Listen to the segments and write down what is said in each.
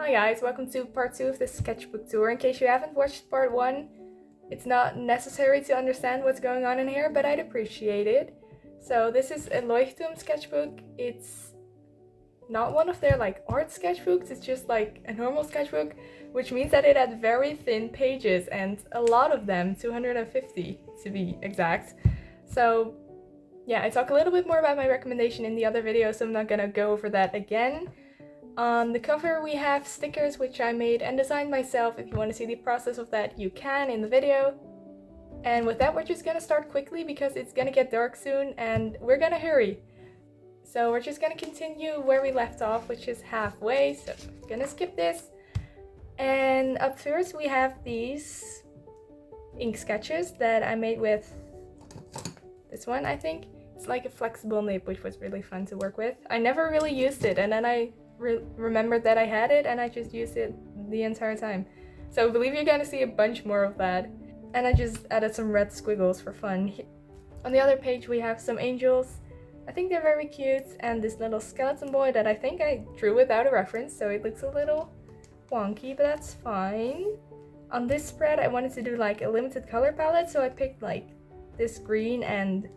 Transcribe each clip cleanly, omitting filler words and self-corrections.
Hi guys, welcome to part 2 of this sketchbook tour. In case you haven't watched part 1, it's not necessary to understand what's going on in here, but I'd appreciate it. So this is a Leuchtturm sketchbook. It's not one of their art sketchbooks, it's just like a normal sketchbook, which means that it had very thin pages and a lot of them, 250 to be exact. So yeah, I talk a little bit more about my recommendation in the other video, so I'm not gonna go over that again. On the cover we have stickers which I made and designed myself. If you want to see the process of that, you can in the video. And with that, we're just gonna start quickly because it's gonna get dark soon and we're gonna hurry. So we're just gonna continue where we left off, which is halfway, so I'm gonna skip this. And up first we have these ink sketches that I made with this one, I think. It's like a flexible nib, which was really fun to work with. I never really used it, and then I remembered that I had it and I just used it the entire time. So I believe you're gonna see a bunch more of that. And I just added some red squiggles for fun. On the other page we have some angels. I think they're very cute, and this little skeleton boy that I think I drew without a reference, so it looks a little wonky, but that's fine. On this spread I wanted to do like a limited color palette, so I picked like this green and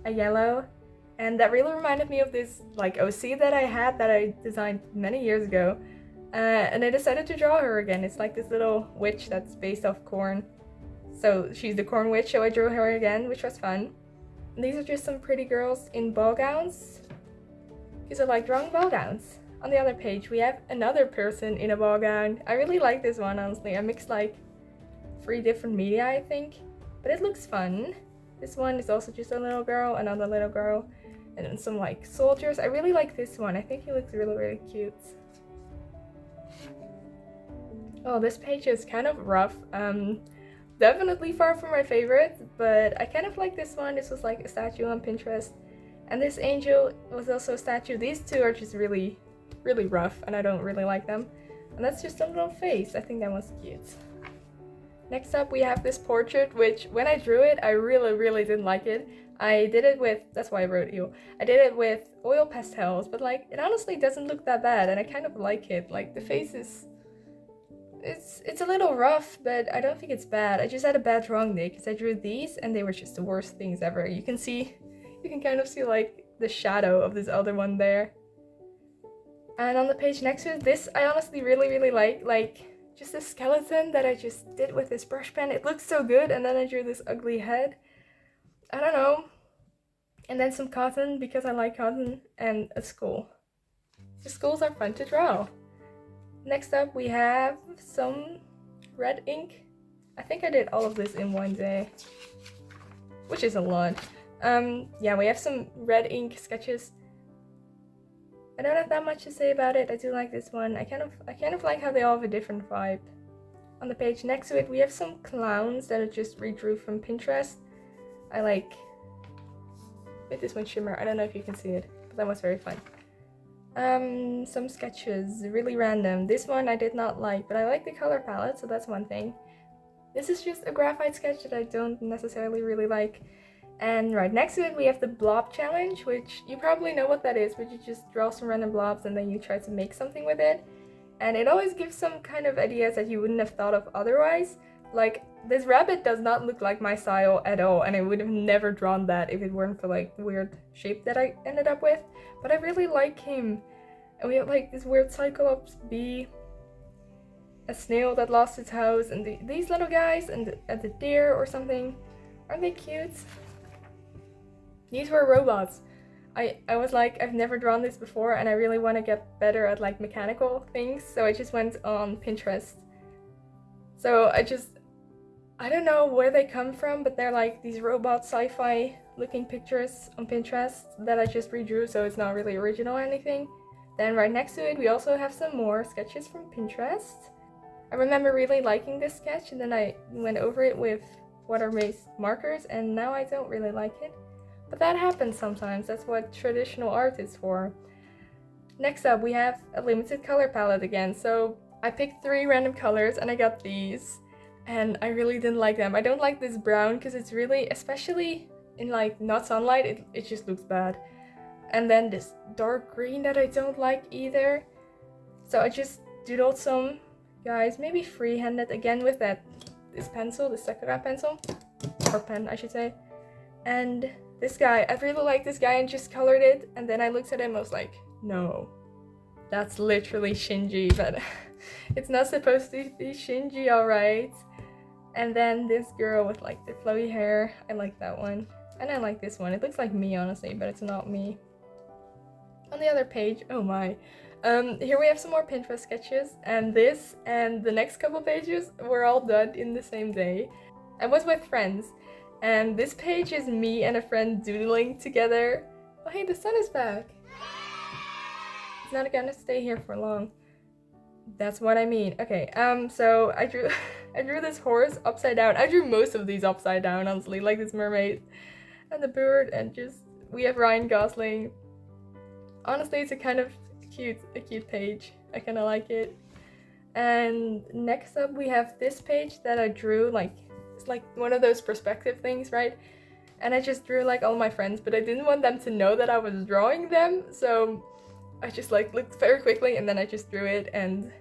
a yellow. And that really reminded me of this OC that I had that I designed many years ago. And I decided to draw her again. It's like this little witch that's based off corn. So she's the corn witch, so I drew her again, which was fun. And these are just some pretty girls in ball gowns. Because I like drawing ball gowns. On the other page, we have another person in a ball gown. I really like this one, honestly. I mixed like 3 different media, I think. But it looks fun. This one is also just a little girl, another little girl. And then some like soldiers. I really like this one. I think he looks really cute. Oh, this page is kind of rough. Definitely far from my favorite, but I kind of like this one. This was like a statue on Pinterest. And this angel was also a statue. These two are just really rough and I don't really like them. And that's just a little face. I think that one's cute. Next up we have this portrait, which when I drew it, I really didn't like it. I did it with, that's why I wrote you. I did it with oil pastels, but like it honestly doesn't look that bad and I kind of like it. Like the face is, it's a little rough, but I don't think it's bad. I just had a bad drawing day because I drew these and they were just the worst things ever. You can kind of see like the shadow of this other one there. And on the page next to it, this I honestly really like just a skeleton that I just did with this brush pen. It looks so good, and then I drew this ugly head. I don't know. And then some cotton, because I like cotton, and a skull. The skulls are fun to draw. Next up we have some red ink. I think I did all of this in one day, which is a lot. Yeah, we have some red ink sketches. I don't have that much to say about it. I do like this one. I kind of like how they all have a different vibe. On the page next to it, we have some clowns that I just redrew from Pinterest. I like with this one shimmer. I don't know if you can see it, but that was very fun. Some sketches, really random. This one I did not like, but I like the color palette, so that's one thing. This is just a graphite sketch that I don't necessarily really like. And right next to it we have the blob challenge, which you probably know what that is, but you just draw some random blobs and then you try to make something with it. And it always gives some kind of ideas that you wouldn't have thought of otherwise. Like, this rabbit does not look like my style at all, and I would have never drawn that if it weren't for like the weird shape that I ended up with. But I really like him. And we have like this weird cyclops bee, a snail that lost its house, and these little guys, and the deer or something. Aren't they cute? These were robots. I was like, I've never drawn this before and I really want to get better at like mechanical things, so I just went on Pinterest. So I don't know where they come from, but they're like these robot sci-fi looking pictures on Pinterest that I just redrew, so it's not really original or anything. Then right next to it we also have some more sketches from Pinterest. I remember really liking this sketch and then I went over it with water-based markers and now I don't really like it. But that happens sometimes, that's what traditional art is for. Next up we have a limited color palette again, so I picked 3 random colors and I got these. And I really didn't like them. I don't like this brown because it's really, especially in like not sunlight, it just looks bad. And then this dark green that I don't like either. So I just doodled some guys, maybe free-handed again with this pencil, this Sakura pencil, or pen I should say. And this guy, I really liked this guy and just colored it, and then I looked at him, I was like, no, that's literally Shinji, but it's not supposed to be Shinji, alright. And then this girl with like the flowy hair, I like that one. And I like this one, it looks like me honestly, but it's not me. On the other page, oh my, here we have some more Pinterest sketches, and this and the next couple pages were all done in the same day. I was with friends, and this page is me and a friend doodling together. Oh hey, the sun is back! It's not gonna stay here for long. That's what I mean. Okay, so I drew I drew this horse upside down. I drew most of these upside down, honestly, like this mermaid and the bird, and just we have Ryan Gosling. Honestly, it's a kind of cute page. I kind of like it. And next up we have this page that I drew, like it's like one of those perspective things, right? And I just drew like all my friends, but I didn't want them to know that I was drawing them, so I just like looked very quickly and then I just drew it, and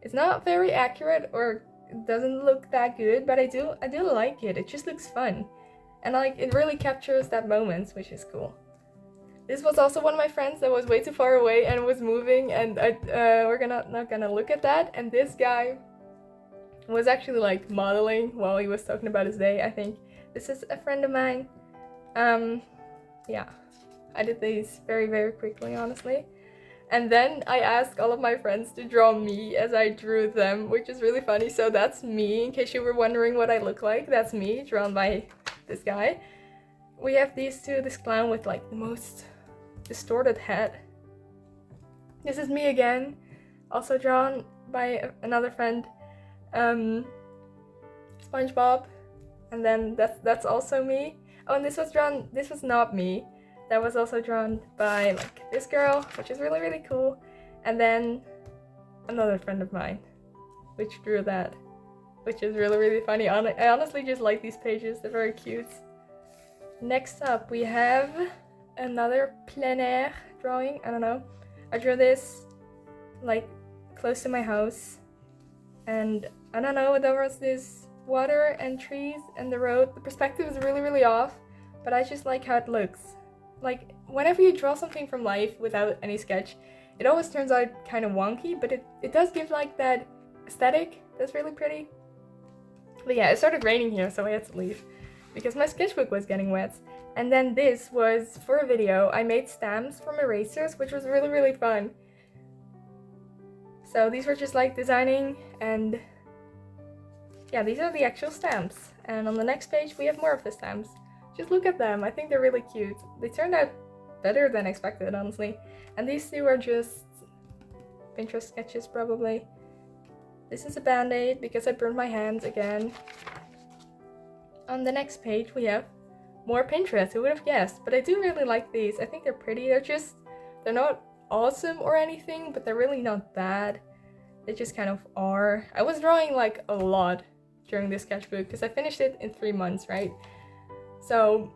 it's not very accurate or it doesn't look that good, but I do like it. It just looks fun, and like it really captures that moment, which is cool. This was also one of my friends that was way too far away and was moving, and we're not gonna look at that. And this guy was actually like modeling while he was talking about his day, I think. This is a friend of mine. Yeah, I did these very quickly, honestly. And then I asked all of my friends to draw me as I drew them, which is really funny. So that's me, in case you were wondering what I look like. That's me, drawn by this guy. We have these two, this clown with like the most distorted head. This is me again, also drawn by another friend, SpongeBob, and then that's also me. Oh, and this was not me. That was also drawn by like this girl, which is really cool, and then another friend of mine, which drew that, which is really funny. I honestly just like these pages, they're very cute. Next up we have another plein air drawing. I don't know, I drew this like close to my house, and I don't know, there was this water and trees and the road. The perspective is really off, but I just like how it looks. Like whenever you draw something from life without any sketch, it always turns out kind of wonky, but it does give like that aesthetic that's really pretty. But yeah, it started raining here, so I had to leave because my sketchbook was getting wet. And then this was for a video. I made stamps from erasers, which was really fun. So these were just like designing, and yeah, these are the actual stamps. And on the next page we have more of the stamps. Just look at them, I think they're really cute. They turned out better than expected, honestly. And these two are just Pinterest sketches, probably. This is a band-aid because I burned my hands again. On the next page we have more Pinterest, who would have guessed? But I do really like these. I think they're pretty. They're not awesome or anything, but they're really not bad. They just kind of are. I was drawing like a lot during this sketchbook because I finished it in 3 months, right? So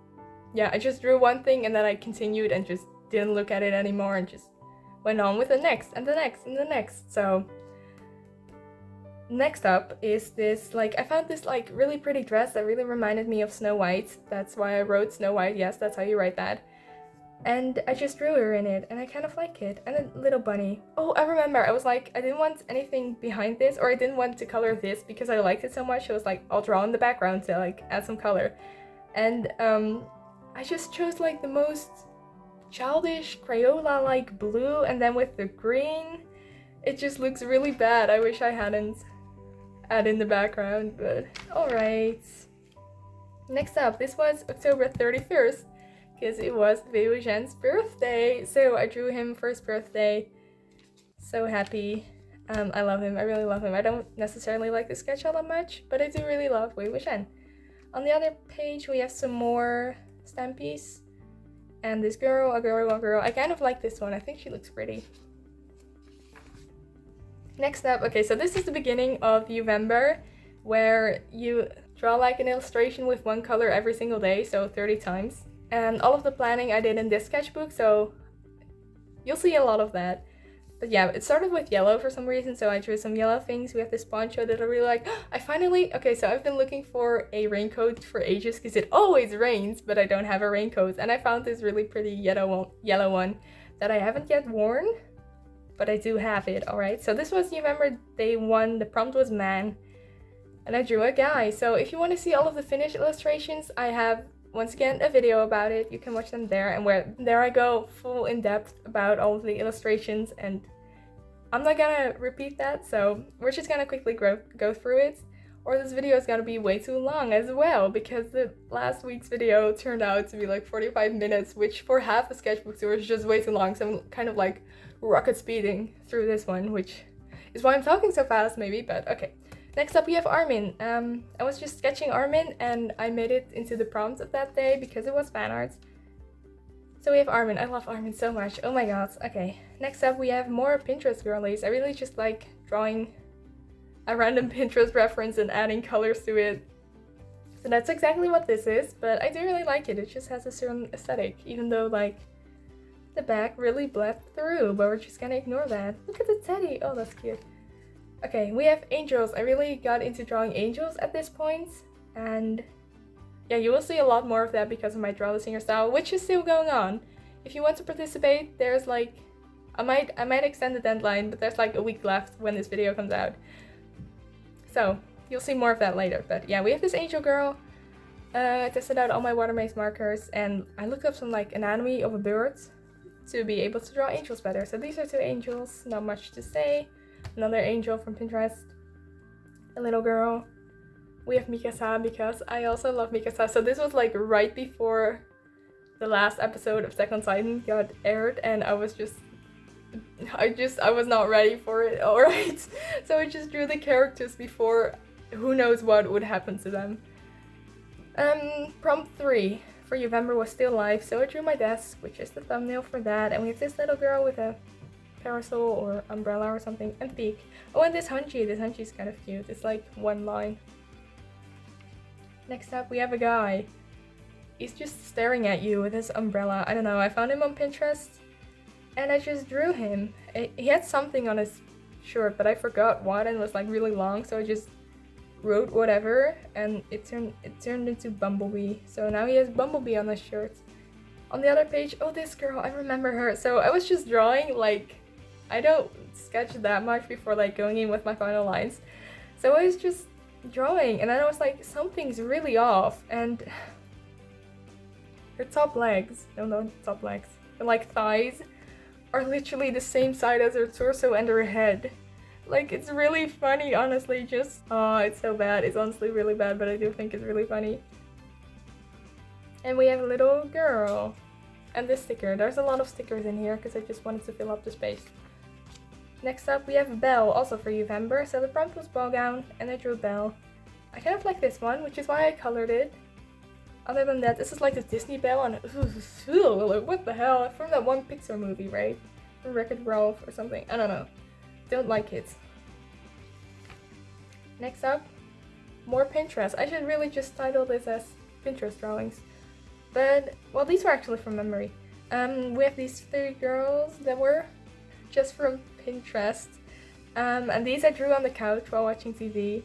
yeah, I just drew one thing and then I continued and just didn't look at it anymore and just went on with the next and the next and the next. So next up is this, like, I found this like really pretty dress that really reminded me of Snow White. That's why I wrote Snow White. Yes, that's how you write that. And I just drew her in it and I kind of like it. And a little bunny. Oh, I remember, I was like, I didn't want anything behind this, or I didn't want to color this because I liked it so much. I was like, I'll draw in the background to like add some color. And I just chose like the most childish Crayola like blue, and then with the green it just looks really bad. I wish I hadn't added in the background, but alright. Next up, this was October 31st because it was Wei Zhen's birthday, so I drew him for his birthday. So happy. I love him, I really love him. I don't necessarily like the sketch all that much, but I do really love Wei Zhen. On the other page we have some more stampies, and this girl, a girl. I kind of like this one, I think she looks pretty. Next up, okay, so this is the beginning of November, where you draw like an illustration with one color every single day, so 30 times. And all of the planning I did in this sketchbook, so you'll see a lot of that. But yeah, it started with yellow for some reason, so I drew some yellow things. We have this poncho that I really like. I finally, okay, so I've been looking for a raincoat for ages because it always rains, but I don't have a raincoat. And I found this really pretty yellow one that I haven't yet worn, but I do have it, alright? So this was November day 1, the prompt was man, and I drew a guy. So if you want to see all of the finished illustrations, I have, once again, a video about it. You can watch them there, and there I go full in depth about all of the illustrations, and I'm not gonna repeat that, so we're just gonna quickly go through it, or this video is gonna be way too long as well, because the last week's video turned out to be like 45 minutes, which for half a sketchbook tour is just way too long, so I'm kind of like rocket speeding through this one, which is why I'm talking so fast maybe, but okay. Next up we have Armin. I was just sketching Armin and I made it into the prompt of that day because it was fan art. So we have Armin. I love Armin so much. Oh my god. Okay. Next up we have more Pinterest girlies. I really just like drawing a random Pinterest reference and adding colors to it. So that's exactly what this is, but I do really like it. It just has a certain aesthetic, even though like the back really bled through, but we're just gonna ignore that. Look at the teddy. Oh, that's cute. Okay, we have angels. I really got into drawing angels at this point, and yeah, you will see a lot more of that because of my Draw the Singer style, which is still going on. If you want to participate, there's like, I might extend the deadline, but there's like a week left when this video comes out. So, you'll see more of that later. But yeah, we have this angel girl. I tested out all my water maze markers, and I looked up some like anatomy of a bird to be able to draw angels better. So these are 2 angels, not much to say. Another angel from Pinterest. A little girl. We have Mikasa because I also love Mikasa. So this was like right before the last episode of Attack on Titan got aired, and I was not ready for it, alright? So I just drew the characters before who knows what would happen to them. Prompt 3 for November was still life, so I drew my desk, which is the thumbnail for that, and we have this little girl with a parasol or umbrella or something, and peak. Oh, and this Hanchi is kind of cute. It's like 1 line. Next up we have a guy. He's just staring at you with his umbrella. I don't know, I found him on Pinterest and I just drew him. He had something on his shirt, but I forgot what, and it was like really long, so I just wrote whatever, and it turned into Bumblebee. So now he has Bumblebee on his shirt. On the other page, oh, this girl, I remember her. So I was just drawing, like, I don't sketch that much before like going in with my final lines. So I was just drawing, and then I was like, something's really off, and her top legs, no, top legs, her like thighs are literally the same side as her torso and her head. Like, it's really funny, honestly, just, oh, it's so bad. It's honestly really bad, but I do think it's really funny. And we have a little girl. And this sticker. There's a lot of stickers in here because I just wanted to fill up the space. Next up, we have Belle, also for November. So the prompt was ball gown, and I drew Belle. I kind of like this one, which is why I colored it. Other than that, this is like the Disney Belle, and like, what the hell? From that one Pixar movie, right? From Wreck-It Ralph or something. I don't know. Don't like it. Next up, more Pinterest. I should really just title this as Pinterest drawings. But, well, these were actually from memory. We have these 3 girls that were just from Pinterest. And these I drew on the couch while watching TV.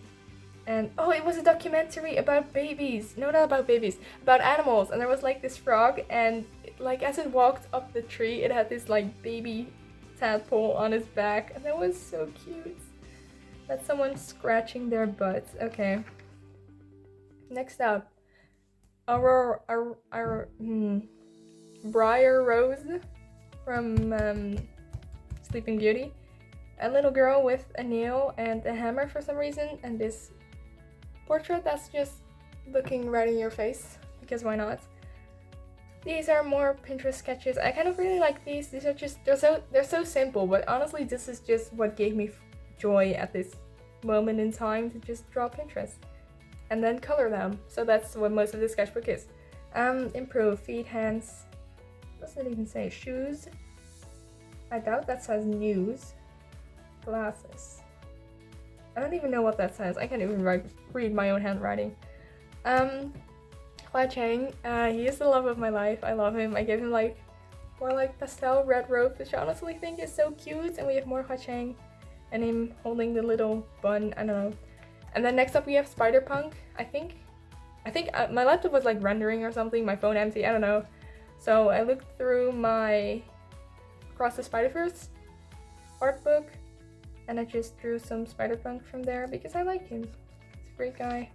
And, oh, it was a documentary about babies. No, not about babies. About animals. And there was, like, this frog. And, like, as it walked up the tree, it had this, like, baby tadpole on its back. And that was so cute. That's someone scratching their butt. Okay. Next up. Briar Rose from Sleeping Beauty. A little girl with a nail and a hammer for some reason, and this portrait that's just looking right in your face, because why not? These are more Pinterest sketches. I kind of really like these. These are just, they're so simple, but honestly this is just what gave me joy at this moment in time, to just draw Pinterest and then color them. So that's what most of the sketchbook is. Improve, feet, hands, what does it even say? Shoes? I doubt that says news. Glasses. I don't even know what that says. I can't even read my own handwriting. Hua Chang, he is the love of my life. I love him. I gave him like more like pastel red robe, which I honestly think is so cute. And we have more Hacheng and him holding the little bun, I don't know. And then next up we have Spider-Punk. I think my laptop was like rendering or something, my phone empty, I don't know. So I looked through my Across the Spider-Verse art book and I just drew some Spider-Punk from there because I like him. He's a great guy.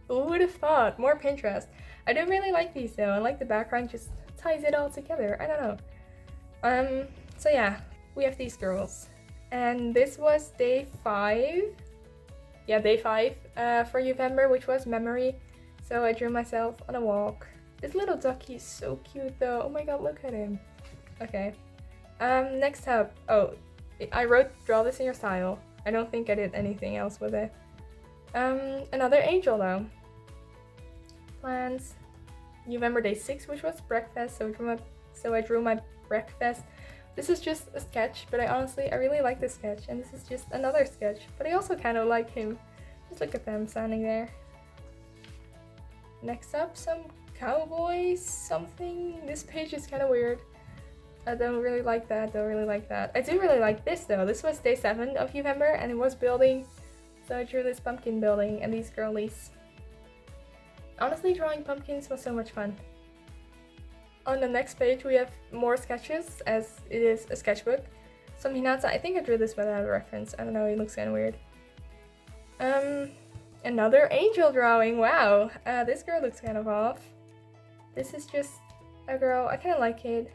Who would have thought? More Pinterest. I don't really like these though. I like the background just ties it all together. I don't know. So yeah, we have these girls. And this was day 5. Yeah, day 5 for November, which was memory. So I drew myself on a walk. This little ducky is so cute though. Oh my god, look at him. Okay. Next up. Oh, I wrote draw this in your style. I don't think I did anything else with it. Another angel though. Plans. November day 6, which was breakfast. So I drew my breakfast. This is just a sketch, but I really like this sketch, and this is just another sketch. But I also kind of like him. Just look at them standing there. Next up, some cowboys, something. This page is kind of weird. I don't really like that, I do really like this though. This was day 7 of November, and it was building. So I drew this pumpkin building and these girlies. Honestly, drawing pumpkins was so much fun. On the next page we have more sketches, as it is a sketchbook. Some Hinata. I think I drew this without a reference. I don't know, it looks kind of weird. Another angel drawing. Wow, this girl looks kind of off. This is just a girl. I kind of like it.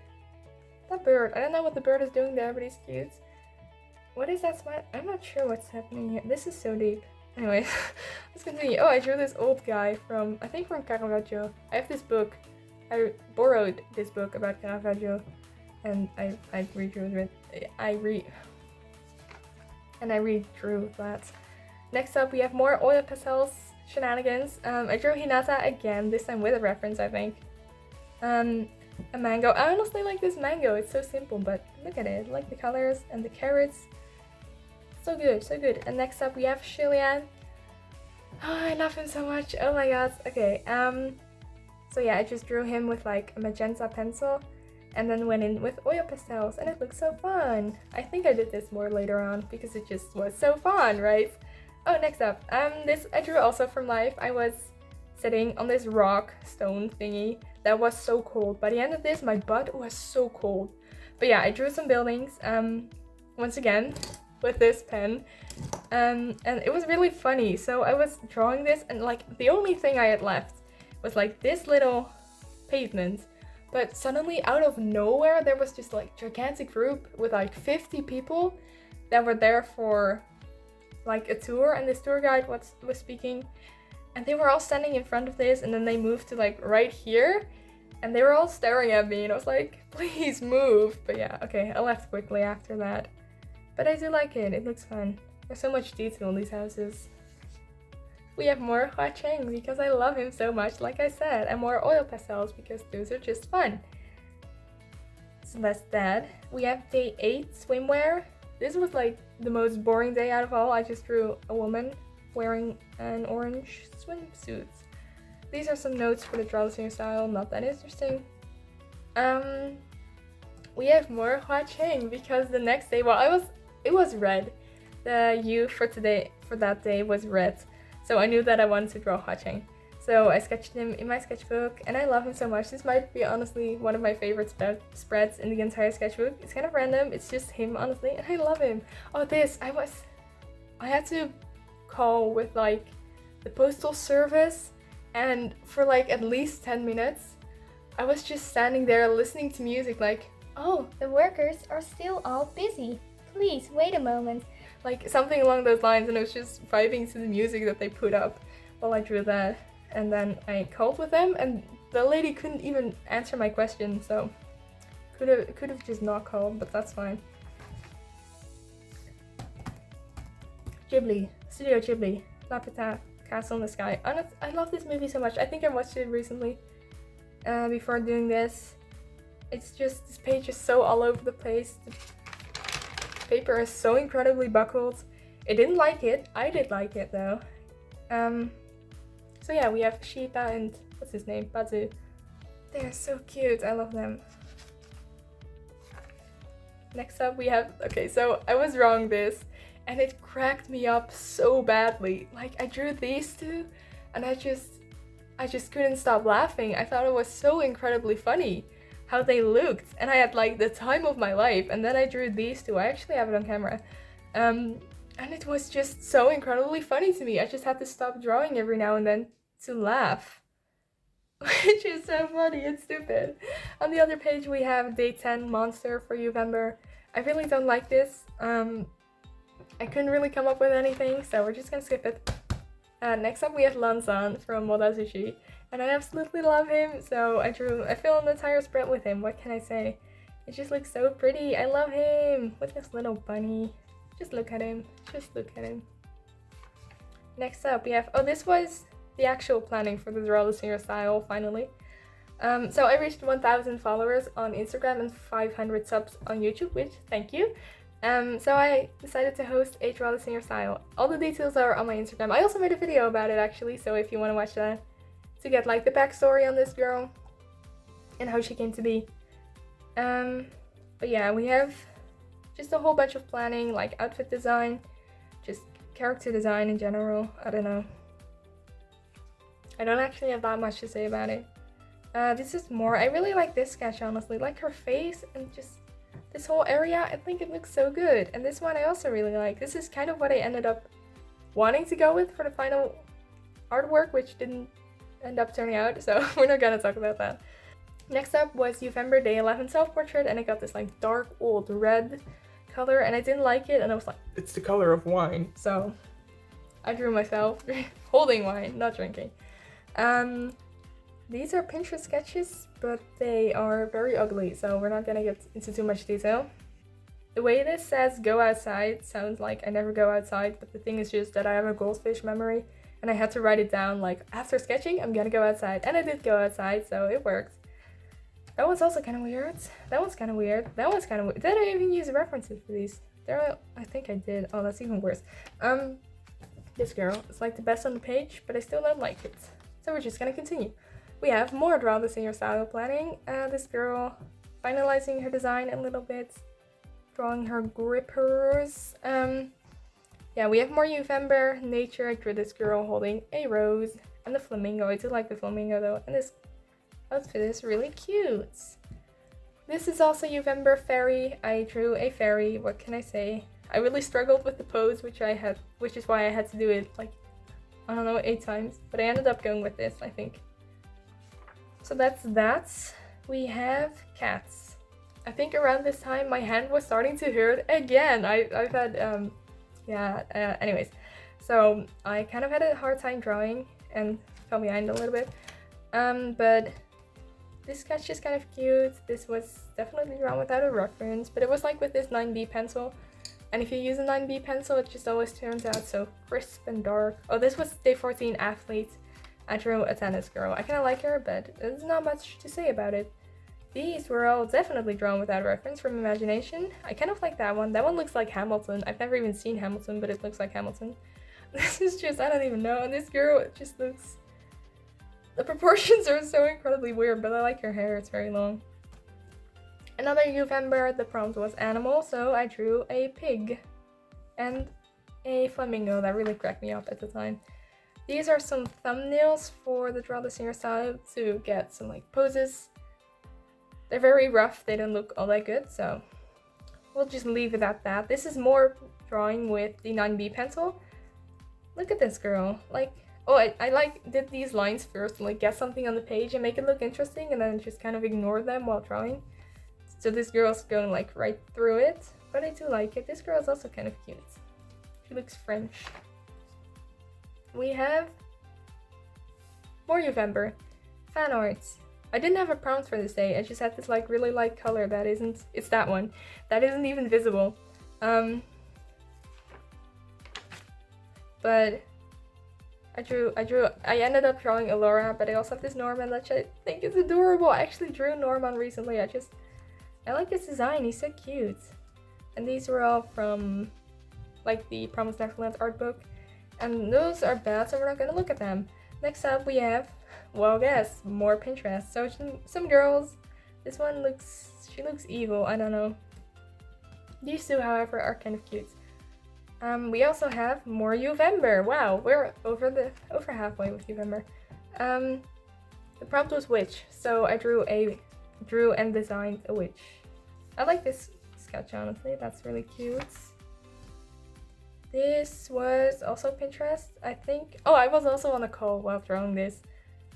That bird. I don't know what the bird is doing there, but he's cute. What is that smile? I'm not sure what's happening here. This is so deep. Anyways, let's continue. Oh, I drew this old guy from, I think from Caravaggio. I have this book. I borrowed this book about Caravaggio, and I redrew it. I redrew that. Next up, we have more oil pastels shenanigans. I drew Hinata again, this time with a reference, I think. A mango. I honestly like this mango. It's so simple, but look at it. I like the colors and the carrots. So good, so good. And next up, we have Shilian. Oh, I love him so much. Oh my god. Okay. So yeah, I just drew him with like a magenta pencil and then went in with oil pastels, and it looks so fun. I think I did this more later on because it just was so fun, right? Oh, next up, this I drew also from life. I was sitting on this rock stone thingy that was so cold. By the end of this, my butt was so cold. But yeah, I drew some buildings, once again, with this pen. And it was really funny. So I was drawing this, and like the only thing I had left was like this little pavement. But suddenly out of nowhere, there was just like gigantic group with like 50 people that were there for like a tour, and this tour guide was speaking, and they were all standing in front of this, and then they moved to like right here, and they were all staring at me, and I was like, please move. But yeah, okay, I left quickly after that. But I do like it, it looks fun. There's so much detail in these houses. We have more Hua Cheng because I love him so much, like I said, and more oil pastels because those are just fun. So that's that. We have day 8, swimwear. This was like the most boring day out of all. I just drew a woman wearing an orange swimsuit. These are some notes for the draw this in your style, not that interesting. We have more Hua Cheng because the next day, well, it was red. The U for that day was red. So I knew that I wanted to draw Hua Cheng. So I sketched him in my sketchbook, and I love him so much. This might be honestly one of my favorite spreads in the entire sketchbook. It's kind of random, it's just him honestly, and I love him. Oh, this, I had to call with like the postal service, and for like at least 10 minutes, I was just standing there listening to music like, oh, the workers are still all busy. Please wait a moment. Like something along those lines, and I was just vibing to the music that they put up while I drew that. And then I called with them, and the lady couldn't even answer my question, so could have just not called, but that's fine. Ghibli, Studio Ghibli, La Petite Castle in the Sky. I love this movie so much. I think I watched it recently before doing this. It's just, this page is so all over the place. The paper is so incredibly buckled. I didn't like it. I did like it though. So yeah, we have Shiba and what's his name? Bazu. They're so cute. I love them. Next up we have, okay, so I was wrong this, and it cracked me up so badly. Like, I drew these two, and I just couldn't stop laughing. I thought it was so incredibly funny how they looked, and I had like the time of my life. And then I drew these two. I actually have it on camera, and it was just so incredibly funny to me. I just had to stop drawing every now and then to laugh, which is so funny and stupid. On the other page we have Day 10 Monster for November. I really don't like this. I couldn't really come up with anything, so we're just gonna skip it. Next up we have Lanzan from Moda Sushi, and I absolutely love him, so I filmed an entire spread with him. What can I say? It just looks so pretty. I love him with this little bunny. Just look at him. Just look at him. Next up we have, oh, this was the actual planning for the Draw the Singer style, finally. So I reached 1,000 followers on Instagram and 500 subs on YouTube, which, thank you. So I decided to host a Draw the Singer style. All the details are on my Instagram. I also made a video about it, actually, so if you want to watch that, to get like the backstory on this girl and how she came to be. But yeah, we have just a whole bunch of planning, like outfit design, just character design in general. I don't know. I don't actually have that much to say about it. This is more, I really like this sketch, honestly, like her face and just this whole area. I think it looks so good. And this one I also really like. This is kind of what I ended up wanting to go with for the final artwork, which didn't end up turning out, so we're not gonna talk about that. Next up was November Day 11 self-portrait, and I got this like dark old red color, and I didn't like it, and I was like, it's the color of wine, so I drew myself holding wine, not drinking. These are Pinterest sketches, but they are very ugly, so we're not gonna get into too much detail. The way this says go outside sounds like I never go outside, but the thing is just that I have a goldfish memory, and I had to write it down like, after sketching, I'm gonna go outside, and I did go outside, so it worked. That one's also kind of weird. That one's kind of weird. That one's kind of weird. Did I even use references for these? I think I did. Oh, that's even worse. This girl is like the best on the page, but I still don't like it. So we're just gonna continue. We have more Draw the Singer style planning. This girl finalizing her design a little bit, drawing her grippers. Yeah, we have more November nature. I drew this girl holding a rose and the flamingo. I do like the flamingo though, and this outfit is really cute. This is also November fairy. I drew a fairy. What can I say? I really struggled with the pose, which is why I had to do it like, I don't know, 8 times, but I ended up going with this, I think. So that's that. We have cats. I think around this time my hand was starting to hurt again. I've had anyways, so I kind of had a hard time drawing and fell behind a little bit, but this sketch is kind of cute. This was definitely drawn without a reference, but it was like with this 9B pencil, and if you use a 9B pencil it just always turns out so crisp and dark. Oh, this was Day 14 athlete. I drew a tennis girl. I kind of like her, but there's not much to say about it. These were all definitely drawn without reference from imagination. I kind of like that one. That one looks like Hamilton. I've never even seen Hamilton, but it looks like Hamilton. This is just, I don't even know. And this girl, it just looks... The proportions are so incredibly weird, but I like her hair. It's very long. Another November, the prompt was animal, so I drew a pig and a flamingo. That really cracked me up at the time. These are some thumbnails for the Draw the Singer style to get some like poses. They're very rough, they don't look all that good, so we'll just leave it at that. This is more drawing with the 9B pencil. Look at this girl. Like, oh, I like did these lines first to like get something on the page and make it look interesting, and then just kind of ignore them while drawing. So this girl's going like right through it, but I do like it. This girl is also kind of cute. She looks French. We have more November fan arts. I didn't have a prompt for this day. I just had this like really light color that isn't, it's that one. That isn't even visible. But I ended up drawing Elora, but I also have this Norman that I think is adorable. I actually drew Norman recently. I like his design, he's so cute. And these were all from like the Promised Neverland art book. And those are bad, so we're not gonna look at them. Next up we have well, guess, more Pinterest. So some girls, this one she looks evil, I don't know. These two, however, are kind of cute. We also have more Uvember. Wow, we're over halfway with Uvember. The prompt was witch, so I drew and designed a witch. I like this sketch, honestly, that's really cute. This was also Pinterest, I think. Oh, I was also on a call while drawing this.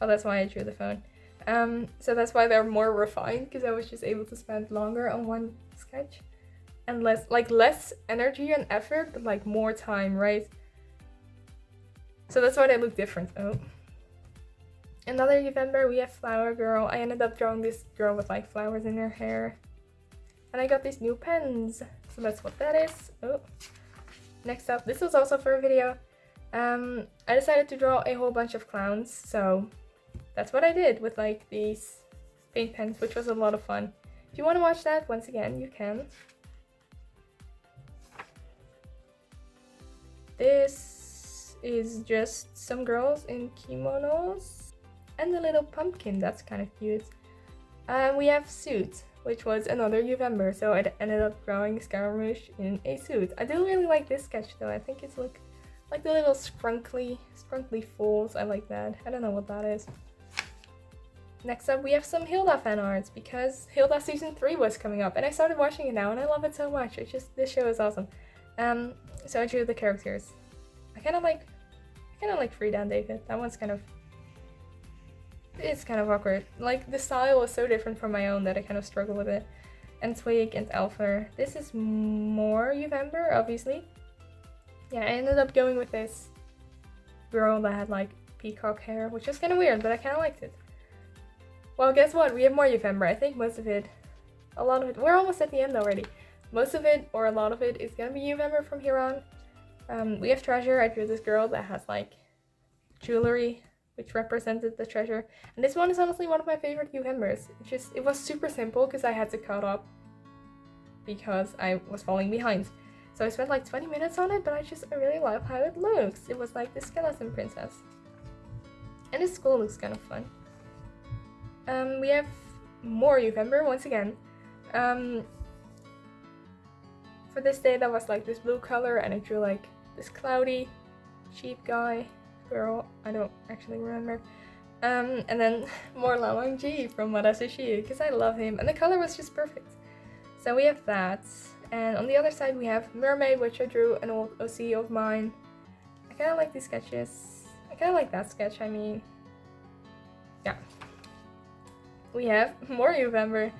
Oh, that's why I drew the phone. So that's why they're more refined, because I was just able to spend longer on one sketch. And less energy and effort, but like more time, right? So that's why they look different. Oh. Another Uvember, we have Flower Girl. I ended up drawing this girl with like flowers in her hair. And I got these new pens. So that's what that is. Oh. Next up, this was also for a video. I decided to draw a whole bunch of clowns. So that's what I did with like these paint pens, which was a lot of fun. If you want to watch that, once again, you can. This is just some girls in kimonos and a little pumpkin, that's kind of cute. We have Suit, which was another Uvember, so I ended up drawing Scaramouche in a suit. I do really like this sketch though, I think it's like the little scrunkly folds, I like that. I don't know what that is. Next up we have some Hilda fan arts, because Hilda season 3 was coming up and I started watching it now and I love it so much. This show is awesome. So I drew the characters. I kind of like Frida and David. That one's it's kind of awkward. Like the style was so different from my own that I kind of struggle with it. And Twig and Alpha. This is more Uvember, obviously. Yeah, I ended up going with this girl that had like peacock hair, which was kind of weird, but I kind of liked it. Well, guess what? We have more Uvember. I think most of it, a lot of it. We're almost at the end already. Most of it, or a lot of it, is gonna be Uvember from here on. We have Treasure. I drew this girl that has like jewelry, which represented the treasure. And this one is honestly one of my favorite Uvembers. It was super simple because I had to cut up because I was falling behind. So I spent like 20 minutes on it, but I really love how it looks. It was like the skeleton princess. And the school looks kind of fun. We have more Uvember once again. For this day that was like this blue color, and I drew like this cloudy sheep girl, I don't actually remember. And then more Lalong Ji from Marasushi, because I love him and the color was just perfect. So we have that, and on the other side we have Mermaid, which I drew an old OC of mine. I kind of like these sketches. I kind of like that sketch, I mean. Yeah. We have more Uvember.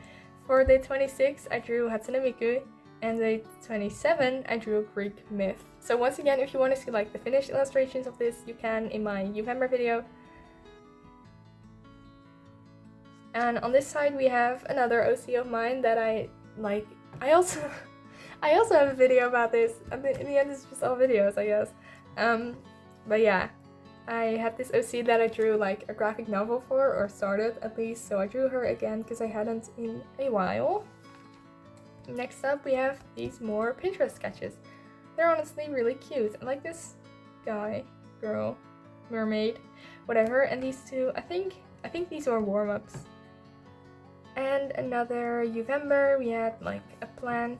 For day 26 I drew Hatsune Miku, and day 27 I drew a Greek myth. So once again, if you want to see like the finished illustrations of this, you can in my Uvember video. And on this side we have another OC of mine that I like. I also have a video about this. In the end it's just all videos, I guess. But yeah, I had this OC that I drew like a graphic novel for, or started at least, so I drew her again because I hadn't in a while. Next up we have these more Pinterest sketches. They're honestly really cute. I like this guy, girl, mermaid, whatever, and these two, I think these were warm-ups. And another Uvember, we had like a plant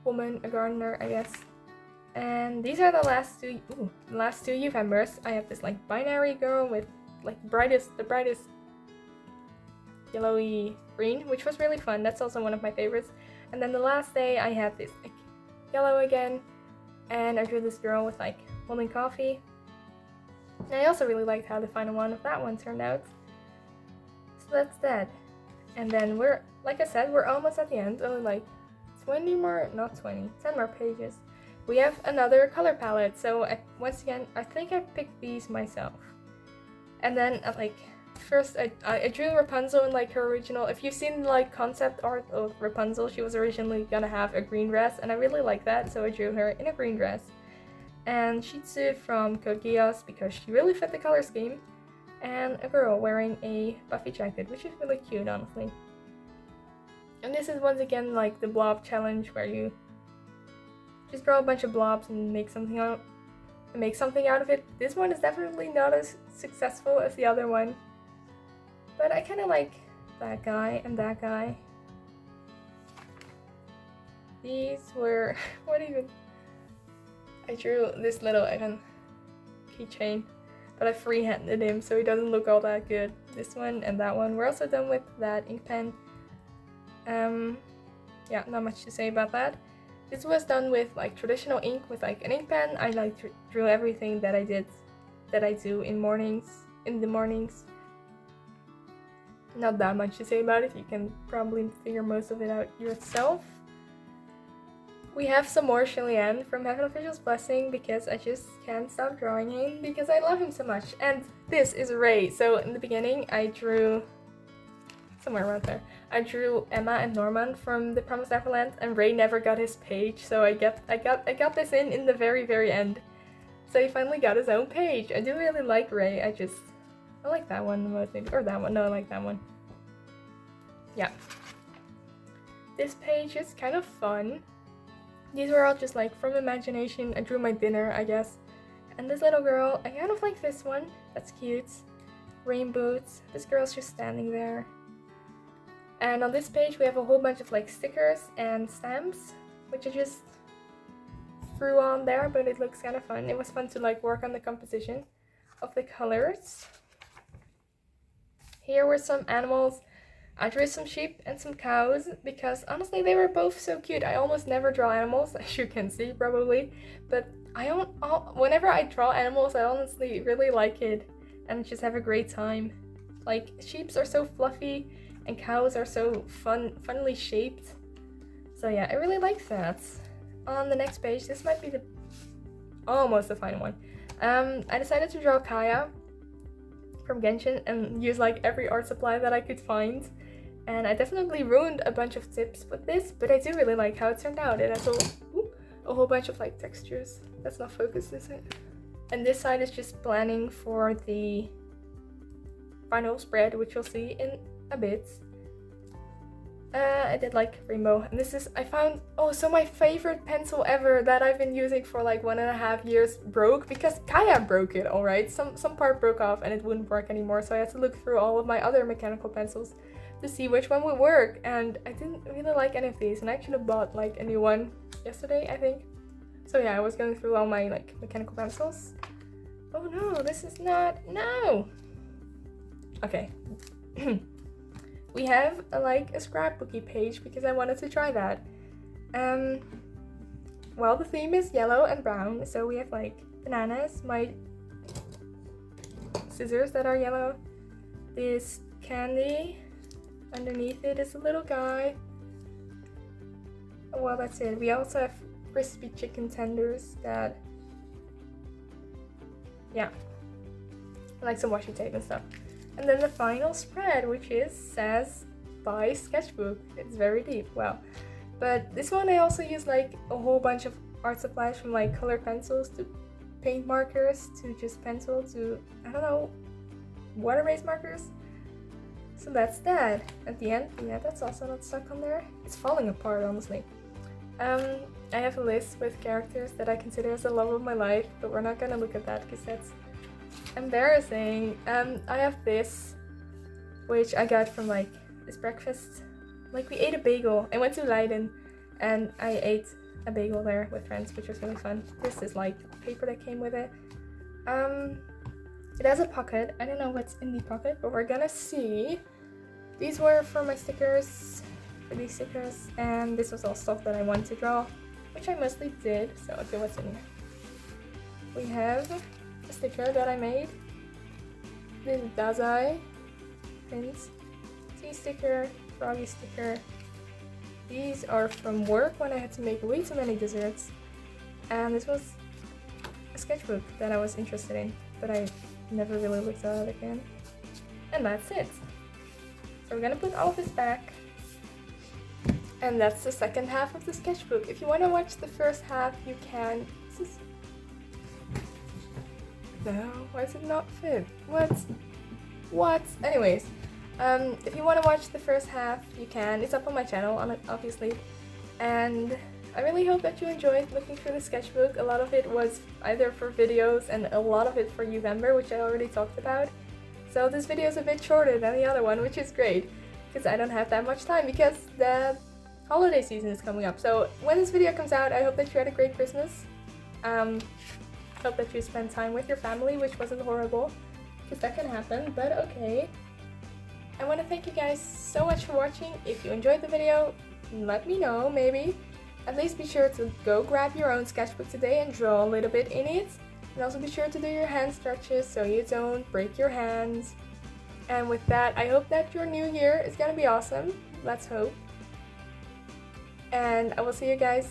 woman, a gardener, I guess. And these are the last two Uvembers. I have this like binary girl with like the brightest yellowy green, which was really fun. That's also one of my favorites. And then the last day I had this like yellow again, and I drew this girl with like holding coffee. And I also really liked how the final one of that one turned out. So that's that. And then we're, like I said, we're almost at the end. Only like 10 more pages. We have another color palette. So once again, I think I picked these myself. And then first I drew Rapunzel in like her original. If you've seen like concept art of Rapunzel, she was originally gonna have a green dress, and I really like that, so I drew her in a green dress. And Shitsu from Code Geass, because she really fit the color scheme. And a girl wearing a Buffy jacket, which is really cute, honestly. And this is once again like the blob challenge, where you just draw a bunch of blobs and make something out and make something out of it. This one is definitely not as successful as the other one, but I kind of like that guy and that guy. These were what even? I drew this little keychain, but I freehanded him so he doesn't look all that good. This one and that one. We're also done with that ink pen. Yeah, not much to say about that. This was done with like traditional ink with like an ink pen. I like drew everything that I do in the mornings. Not that much to say about it. You can probably figure most of it out yourself. We have some more Chilian from Heaven Official's Blessing because I just can't stop drawing him because I love him so much. And this is Ray. So in the beginning I drew somewhere around there. I drew Emma and Norman from The Promised Neverland, and Ray never got his page, so I got this in the very end. So he finally got his own page. I do really like Ray. I like that one the most, maybe, or that one. No, I like that one. Yeah. This page is kind of fun. These were all just like from imagination. I drew my dinner, I guess. And this little girl, I kind of like this one. That's cute. Rain boots. This girl's just standing there. And on this page we have a whole bunch of like stickers and stamps, which I just threw on there, but it looks kind of fun. It was fun to like work on the composition of the colors. Here were some animals. I drew some sheep and some cows because honestly they were both so cute. I almost never draw animals, as you can see probably, but whenever I draw animals I honestly really like it and just have a great time. Like sheeps are so fluffy and cows are so funnily shaped. So yeah, I really like that. On the next page, this might be almost the final one. I decided to draw Kaya from Genshin and use like every art supply that I could find. And I definitely ruined a bunch of tips with this, but I do really like how it turned out. It has a whole bunch of like textures. That's not focused, is it? And this side is just planning for the final spread, which you'll see in a bit. I did like rainbow, and this is, I found, so my favorite pencil ever that I've been using for like 1.5 years broke because Kaya broke it, alright? Some part broke off and it wouldn't work anymore, so I had to look through all of my other mechanical pencils to see which one would work, and I didn't really like any of these, and I actually bought like a new one yesterday, I think. So yeah, I was going through all my like mechanical pencils. Oh no, this is not, no! Okay. We have a scrapbooky page because I wanted to try that. Well, the theme is yellow and brown, so we have like bananas, my scissors that are yellow, this candy, underneath it is a little guy. Well, that's it. We also have crispy chicken tenders that, yeah, like some washi tape and stuff. And then the final spread, which says by Sketchbook. It's very deep, wow. But this one I also use like a whole bunch of art supplies, from like colored pencils to paint markers to just pencil to, I don't know, water based markers. So that's that. At the end, yeah, that's also not stuck on there. It's falling apart, honestly. I have a list with characters that I consider as the love of my life, but we're not gonna look at that because that's embarrassing. I have this, which I got from like this breakfast. Like we ate a bagel. I went to Leiden and I ate a bagel there with friends, which was really fun. This is like paper that came with it. It has a pocket. I don't know what's in the pocket, but we're gonna see. These were for my stickers, for these stickers, and this was all stuff that I wanted to draw, which I mostly did. So okay, what's in here? We have a sticker that I made. This is Dazai prints, tea sticker, froggy sticker. These are from work when I had to make way too many desserts. And this was a sketchbook that I was interested in, but I never really looked at it again. And that's it. So we're gonna put all of this back. And that's the second half of the sketchbook. If you want to watch the first half, you can. No, why does it not fit? What? Anyways, if you want to watch the first half, you can. It's up on my channel, obviously. And I really hope that you enjoyed looking through the sketchbook. A lot of it was either for videos and a lot of it for November, which I already talked about. So this video is a bit shorter than the other one, which is great, because I don't have that much time because the holiday season is coming up. So when this video comes out, I hope that you had a great Christmas. Hope that you spent time with your family, which wasn't horrible, because that can happen, but okay. I want to thank you guys so much for watching. If you enjoyed the video, let me know, maybe. At least be sure to go grab your own sketchbook today and draw a little bit in it. And also be sure to do your hand stretches so you don't break your hands. And with that, I hope that your new year is gonna be awesome. Let's hope. And I will see you guys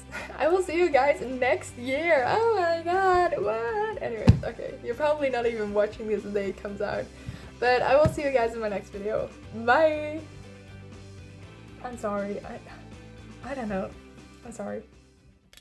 next year. Oh my god, what? Anyways, okay, you're probably not even watching this the day it comes out. But I will see you guys in my next video. Bye! I'm sorry, I don't know. I'm sorry.